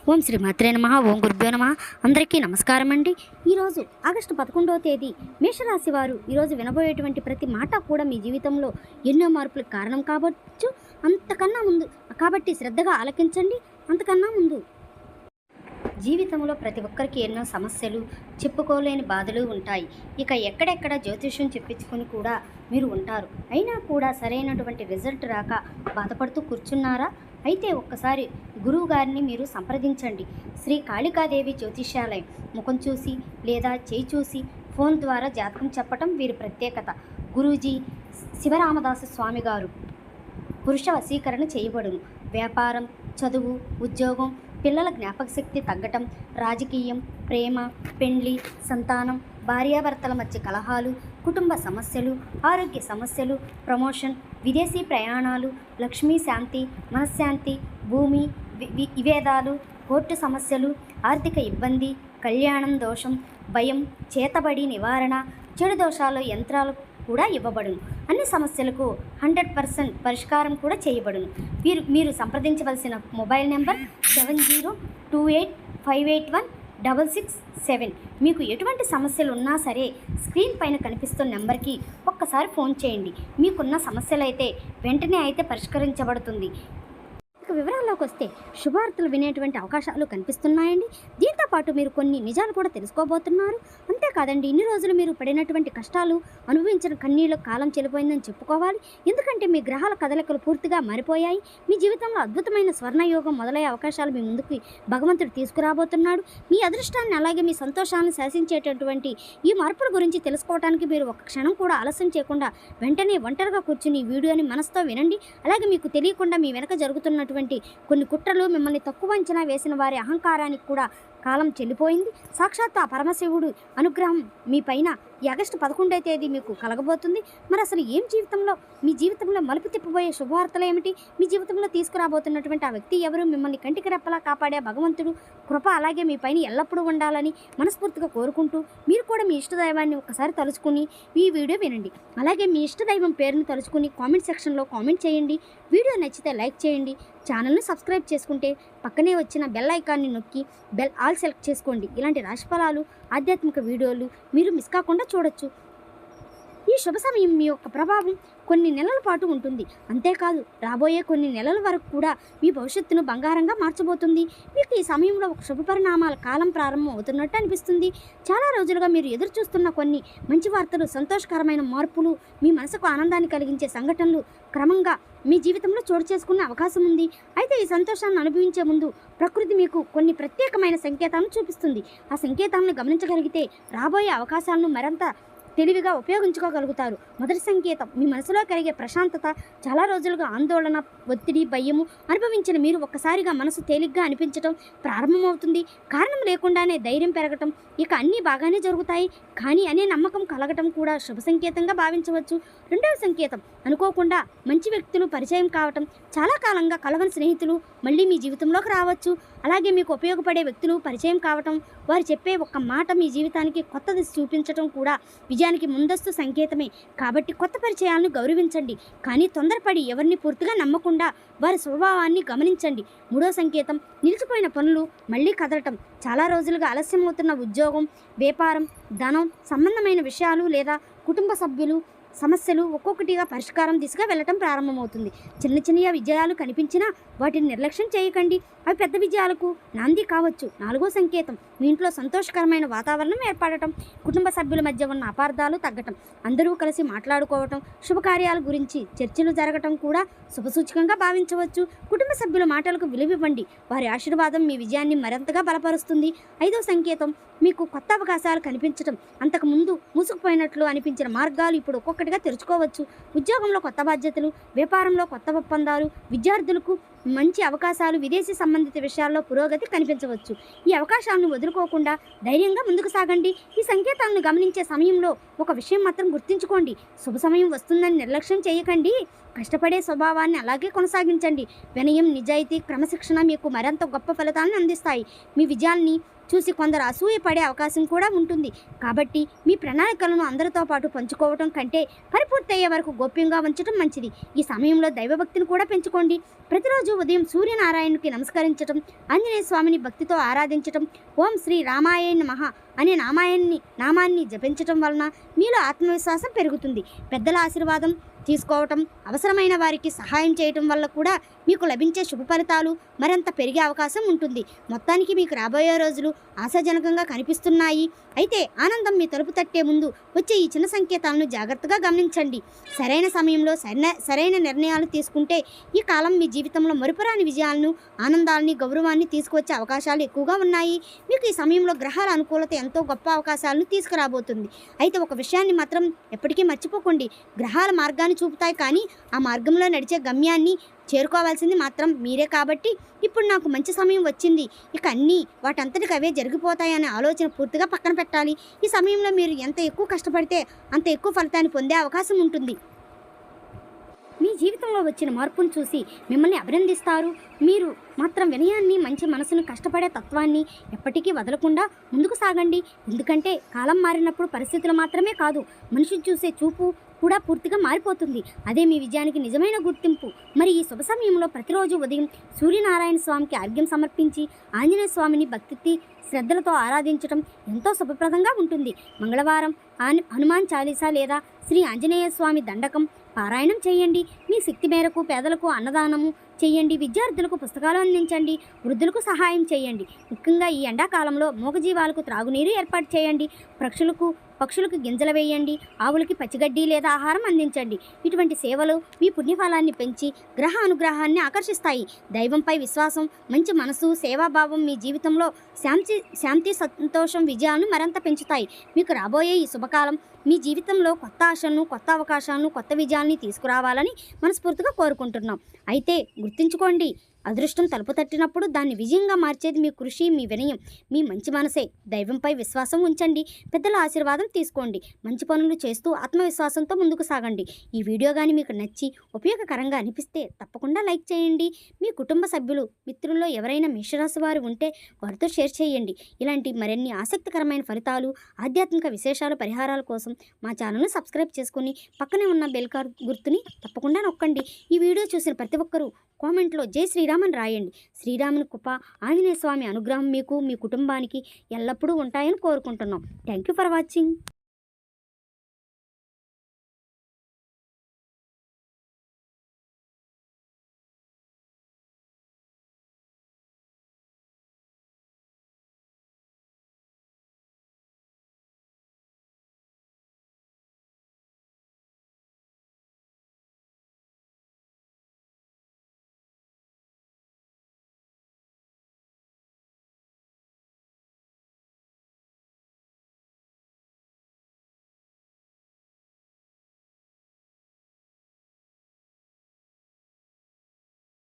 ఓం శ్రీ మాత్రే నమః. ఓం గురుభ్యో నమః. అందరికీ నమస్కారం అండి. ఈరోజు ఆగస్టు 11వ తేదీ మేషరాశి వారు ఈరోజు వినబోయేటువంటి ప్రతి మాట కూడా మీ జీవితంలో ఎన్నో మార్పులకు కారణం కావచ్చు. అంతకన్నా ముందు కాబట్టి శ్రద్ధగా ఆలకించండి. అంతకన్నా ముందు జీవితంలో ప్రతి ఒక్కరికి ఎన్నో సమస్యలు, చెప్పుకోలేని బాధలు ఉంటాయి. ఇక ఎక్కడెక్కడ జ్యోతిష్యం చెప్పించుకొని కూడా మీరు ఉంటారు. అయినా కూడా సరైనటువంటి రిజల్ట్ రాక బాధపడుతూ కూర్చున్నారా? అయితే ఒక్కసారి గురువు గారిని మీరు సంప్రదించండి. శ్రీ కాళికాదేవి జ్యోతిష్యాలయం. ముఖం చూసి లేదా చేయి చూసి ఫోన్ ద్వారా జాతకం చెప్పటం వీరి ప్రత్యేకత. గురూజీ శివరామదాసు స్వామి గారు పురుష వశీకరణ చేయబడును. వ్యాపారం, చదువు, ఉద్యోగం, పిల్లల జ్ఞాపకశక్తి తగ్గటం, రాజకీయం, ప్రేమ, పెండ్లి, సంతానం, భార్యాభర్తల మధ్య కలహాలు, కుటుంబ సమస్యలు, ఆరోగ్య సమస్యలు, ప్రమోషన్, విదేశీ ప్రయాణాలు, లక్ష్మీ శాంతి, మనశ్శాంతి, భూమి విభేదాలు, కోర్టు సమస్యలు, ఆర్థిక ఇబ్బంది, కళ్యాణం దోషం, భయం, చేతబడి నివారణ, చెడు దోషాలు యంత్రాలు కూడా ఇవ్వబడును. అన్ని సమస్యలకు 100% పరిష్కారం కూడా చేయబడును. మీరు సంప్రదించవలసిన మొబైల్ నెంబర్ 7028581667. మీకు ఎటువంటి సమస్యలు ఉన్నా సరే స్క్రీన్ పైన కనిపిస్తున్న నెంబర్కి ఒక్కసారి ఫోన్ చేయండి. మీకున్న సమస్యలైతే వెంటనే అయితే పరిష్కరించబడుతుంది. వివరాల్లోకి వస్తే శుభార్తలు వినేటువంటి అవకాశాలు కనిపిస్తున్నాయండి. దీంతో పాటు మీరు కొన్ని నిజాలు కూడా తెలుసుకోబోతున్నారు. అంతేకాదండి, ఇన్ని రోజులు మీరు పడినటువంటి కష్టాలు, అనుభవించిన కన్నీళ్ళ కాలం చెల్లిపోయిందని చెప్పుకోవాలి. ఎందుకంటే మీ గ్రహాల కదలికలు పూర్తిగా మారిపోయాయి. మీ జీవితంలో అద్భుతమైన స్వర్ణయోగం మొదలయ్యే అవకాశాలు మీ ముందుకు భగవంతుడు తీసుకురాబోతున్నాడు. మీ అదృష్టాన్ని అలాగే మీ సంతోషాన్ని శాసించేటటువంటి ఈ మార్పుల గురించి తెలుసుకోవడానికి మీరు ఒక క్షణం కూడా ఆలస్యం చేయకుండా వెంటనే ఒంటరిగా కూర్చుని ఈ వీడియోని మనసుతో వినండి. అలాగే మీకు తెలియకుండా మీ వెనక జరుగుతున్నటువంటి కొన్ని కుట్రలు, మిమ్మల్ని తక్కువ అంచనా వేసిన వారి అహంకారానికి కూడా కాలం చెల్లిపోయింది. సాక్షాత్ ఆ పరమశివుడు అనుగ్రహం మీ పైన ఈ ఆగస్టు 11వ తేదీ మీకు కలగబోతుంది. మరి అసలు మీ జీవితంలో మలుపు తిప్పబోయే శుభవార్తలు ఏమిటి? మీ జీవితంలో తీసుకురాబోతున్నటువంటి ఆ వ్యక్తి ఎవరు? మిమ్మల్ని కంటికి రెప్పలా కాపాడే భగవంతుడు కృప అలాగే మీ పైన ఎల్లప్పుడూ ఉండాలని మనస్ఫూర్తిగా కోరుకుంటూ మీరు కూడా మీ ఇష్టదైవాన్ని ఒకసారి తలుచుకుని ఈ వీడియో వినండి. అలాగే మీ ఇష్టదైవం పేరును తలుచుకుని కామెంట్ సెక్షన్లో కామెంట్ చేయండి. వీడియో నచ్చితే లైక్ చేయండి. ఛానల్ని సబ్స్క్రైబ్ చేసుకుంటే పక్కనే వచ్చిన బెల్ ఐకాన్ని నొక్కి బెల్ ఆల్ సెలెక్ట్ చేసుకోండి. ఇలాంటి రాశిఫలాలు, ఆధ్యాత్మిక వీడియోలు మీరు మిస్ కాకుండా చూడొచ్చు. ఈ శుభ సమయం మీ యొక్క ప్రభావం కొన్ని నెలల పాటు ఉంటుంది. అంతేకాదు, రాబోయే కొన్ని నెలల వరకు కూడా మీ భవిష్యత్తును బంగారంగా మార్చబోతుంది. మీకు ఈ సమయంలో ఒక శుభ పరిణామాల కాలం ప్రారంభం అవుతున్నట్టు అనిపిస్తుంది. చాలా రోజులుగా మీరు ఎదురు చూస్తున్న కొన్ని మంచి వార్తలు, సంతోషకరమైన మార్పులు, మీ మనసుకు ఆనందాన్ని కలిగించే సంఘటనలు క్రమంగా మీ జీవితంలో చోటు చేసుకునే అవకాశం ఉంది. అయితే ఈ సంతోషాన్ని అనుభవించే ముందు ప్రకృతి మీకు కొన్ని ప్రత్యేకమైన సంకేతాలను చూపిస్తుంది. ఆ సంకేతాలను గమనించగలిగితే రాబోయే అవకాశాలను మరింత తెలివిగా ఉపయోగించుకోగలుగుతారు. మొదటి సంకేతం, మీ మనసులో కలిగే ప్రశాంతత. చాలా రోజులుగా ఆందోళన, ఒత్తిడి, భయము అనుభవించిన మీరు ఒక్కసారిగా మనసు తేలిగ్గా అనిపించడం ప్రారంభమవుతుంది. కారణం లేకుండానే ధైర్యం పెరగటం, ఇక అన్నీ బాగానే జరుగుతాయి కానీ అనే నమ్మకం కలగటం కూడా శుభ సంకేతంగా భావించవచ్చు. రెండవ సంకేతం, అనుకోకుండా మంచి వ్యక్తులు పరిచయం కావటం. చాలా కాలంగా కలవని స్నేహితులు మళ్ళీ మీ జీవితంలోకి రావచ్చు. అలాగే మీకు ఉపయోగపడే వ్యక్తులు పరిచయం కావటం, వారు చెప్పే ఒక్క మాట మీ జీవితానికి కొత్త దిశ చూపించడం కూడా విజయానికి ముందస్తు సంకేతమే. కాబట్టి కొత్త పరిచయాలను గౌరవించండి కానీ తొందరపడి ఎవరిని పూర్తిగా నమ్మకుండా వారి స్వభావాన్ని గమనించండి. మూడో సంకేతం, నిలిచిపోయిన పనులు మళ్ళీ కదలటం. చాలా రోజులుగా ఆలస్యం అవుతున్న ఉద్యోగం, వ్యాపారం, ధనం సంబంధమైన విషయాలు లేదా కుటుంబ సభ్యులు సమస్యలు ఒక్కొక్కటిగా పరిష్కారం దిశగా వెళ్ళటం ప్రారంభమవుతుంది. చిన్న చిన్న విజయాలు కనిపించినా వాటిని నిర్లక్ష్యం చేయకండి. అవి పెద్ద విజయాలకు నాంది కావచ్చు. నాలుగో సంకేతం, మీ ఇంట్లో సంతోషకరమైన వాతావరణం ఏర్పడటం, కుటుంబ సభ్యుల మధ్య ఉన్న అపార్థాలు తగ్గటం, అందరూ కలిసి మాట్లాడుకోవటం, శుభకార్యాల గురించి చర్చలు జరగటం కూడా శుభసూచకంగా భావించవచ్చు. కుటుంబ సభ్యుల మాటలకు విలువివ్వండి. వారి ఆశీర్వాదం మీ విజయాన్ని మరింతగా బలపరుస్తుంది. ఐదో సంకేతం, మీకు కొత్త అవకాశాలు కనిపించటం. అంతకుముందు మూసుకుపోయినట్లు అనిపించిన మార్గాలు ఇప్పుడు ఒక్కొక్కటిగా తెరుచుకోవచ్చు. ఉద్యోగంలో కొత్త బాధ్యతలు, వ్యాపారంలో కొత్త ఒప్పందాలు, విద్యార్థులకు మంచి అవకాశాలు, విదేశీ సంబంధిత విషయాల్లో పురోగతి కనిపించవచ్చు. ఈ అవకాశాలను వదులుకోకుండా ధైర్యంగా ముందుకు సాగండి. ఈ సంకేతాలను గమనించే సమయంలో ఒక విషయం మాత్రం గుర్తుంచుకోండి. శుభ సమయం వస్తుందని నిర్లక్ష్యం చేయకండి. కష్టపడే స్వభావాన్ని అలాగే కొనసాగించండి. వినయం, నిజాయితీ, క్రమశిక్షణ మీకు మరింత గొప్ప ఫలితాలను అందిస్తాయి. మీ విజయాన్ని చూసి కొందరు అసూయ పడే అవకాశం కూడా ఉంటుంది. కాబట్టి మీ ప్రణాళికలను అందరితో పాటు పంచుకోవటం కంటే పరిపూర్తి అయ్యే వరకు గోప్యంగా ఉంచడం మంచిది. ఈ సమయంలో దైవభక్తిని కూడా పెంచుకోండి. ప్రతిరోజు ఉదయం సూర్యనారాయణునికి నమస్కరించటం, ఆంజనేయ స్వామిని భక్తితో ఆరాధించటం, ఓం శ్రీ రామాయ నమః అనే నామాన్ని జపించటం వలన మీలో ఆత్మవిశ్వాసం పెరుగుతుంది. పెద్దల ఆశీర్వాదం తీసుకోవటం, అవసరమైన వారికి సహాయం చేయటం వల్ల కూడా మీకు లభించే శుభ ఫలితాలు మరింత పెరిగే అవకాశం ఉంటుంది. మొత్తానికి మీకు రాబోయే రోజులు ఆశాజనకంగా కనిపిస్తున్నాయి. అయితే ఆనందం మీ తలుపు తట్టే ముందు వచ్చే ఈ చిన్న సంకేతాలను జాగ్రత్తగా గమనించండి. సరైన సమయంలో సరైన నిర్ణయాలు తీసుకుంటే ఈ కాలం మీ జీవితంలో మరుపురాని విజయాలను, ఆనందాలని, గౌరవాన్ని తీసుకువచ్చే అవకాశాలు ఎక్కువగా ఉన్నాయి. మీకు ఈ సమయంలో గ్రహాల అనుకూలత ఎంతో గొప్ప అవకాశాలను తీసుకురాబోతుంది. అయితే ఒక విషయాన్ని మాత్రం ఎప్పటికీ మర్చిపోకండి. గ్రహాల మార్గాన్ని చూపుతాయి, కానీ ఆ మార్గంలో నడిచే గమ్యాన్ని చేరుకోవాల్సింది మాత్రం మీరే. కాబట్టి ఇప్పుడు నాకు మంచి సమయం వచ్చింది, ఇక అన్నీ వాటంతటికి అవే జరిగిపోతాయనే ఆలోచన పూర్తిగా పక్కన పెట్టాలి. ఈ సమయంలో మీరు ఎంత ఎక్కువ కష్టపడితే అంత ఎక్కువ ఫలితాన్ని పొందే అవకాశం ఉంటుంది. మీ జీవితంలో వచ్చిన మార్పును చూసి మిమ్మల్ని అభినందిస్తారు. మీరు మాత్రం వినయాన్ని, మంచి మనసును, కష్టపడే తత్వాన్ని ఎప్పటికీ వదలకుండా ముందుకు సాగండి. ఎందుకంటే కాలం మారినప్పుడు పరిస్థితులు మాత్రమే కాదు, మనిషిని చూసే చూపు కూడా పూర్తిగా మారిపోతుంది. అదే మీ విజయానికి నిజమైన గుర్తింపు. మరి ఈ శుభ సమయంలో ప్రతిరోజు ఉదయం సూర్యనారాయణ స్వామికి అర్ఘ్యం సమర్పించి ఆంజనేయ స్వామిని భక్తి శ్రద్ధలతో ఆరాధించడం ఎంతో శుభప్రదంగా ఉంటుంది. మంగళవారం హనుమాన్ చాలీసా లేదా శ్రీ ఆంజనేయ స్వామి దండకం పారాయణం చేయండి. మీ శక్తి మేరకు పేదలకు అన్నదానము చేయండి. విద్యార్థులకు పుస్తకాలు అందించండి. వృద్ధులకు సహాయం చేయండి. ముఖ్యంగా ఈ ఎండాకాలంలో మూగజీవాలకు త్రాగునీరు ఏర్పాటు చేయండి. పక్షులకు గింజలు వేయండి. ఆవులకి పచ్చిగడ్డి లేదా ఆహారం అందించండి. ఇటువంటి సేవలు మీ పుణ్యఫలాన్ని పెంచి గ్రహ అనుగ్రహాన్ని ఆకర్షిస్తాయి. దైవంపై విశ్వాసం, మంచి మనసు, సేవాభావం మీ జీవితంలో శాంతి, సంతోషం, విజయాలను మరింత పెంచుతాయి. మీకు రాబోయే ఈ శుభకాలం మీ జీవితంలో కొత్త ఆశలను, కొత్త అవకాశాలను, కొత్త విజయాల్ని తీసుకురావాలని మనస్ఫూర్తిగా కోరుకుంటున్నాం. అయితే గుర్తుంచుకోండి, అదృష్టం తలుపు తట్టినప్పుడు దాన్ని విజయంగా మార్చేది మీ కృషి, మీ వినయం, మీ మంచి మనసే. దైవంపై విశ్వాసం ఉంచండి. పెద్దల ఆశీర్వాదం తీసుకోండి. మంచి పనులు చేస్తూ ఆత్మవిశ్వాసంతో ముందుకు సాగండి. ఈ వీడియో కానీ మీకు నచ్చి ఉపయోగకరంగా అనిపిస్తే తప్పకుండా లైక్ చేయండి. మీ కుటుంబ సభ్యులు, మిత్రుల్లో ఎవరైనా మేషరాశి వారు ఉంటే వారితో షేర్ చేయండి. ఇలాంటి మరిన్ని ఆసక్తికరమైన ఫలితాలు, ఆధ్యాత్మిక విశేషాలు, పరిహారాల కోసం మా ఛానల్ను సబ్స్క్రైబ్ చేసుకుని పక్కనే ఉన్న బెల్ గుర్తుని తప్పకుండా నొక్కండి. ఈ వీడియో చూసిన ప్రతి ఒక్కరూ కామెంట్లో జై శ్రీరామ్ అని రాయండి. శ్రీరాముని కృప, ఆంజనేయ స్వామి అనుగ్రహం మీకు, మీ కుటుంబానికి ఎల్లప్పుడూ ఉంటాయని కోరుకుంటున్నాం. Thank you for watching.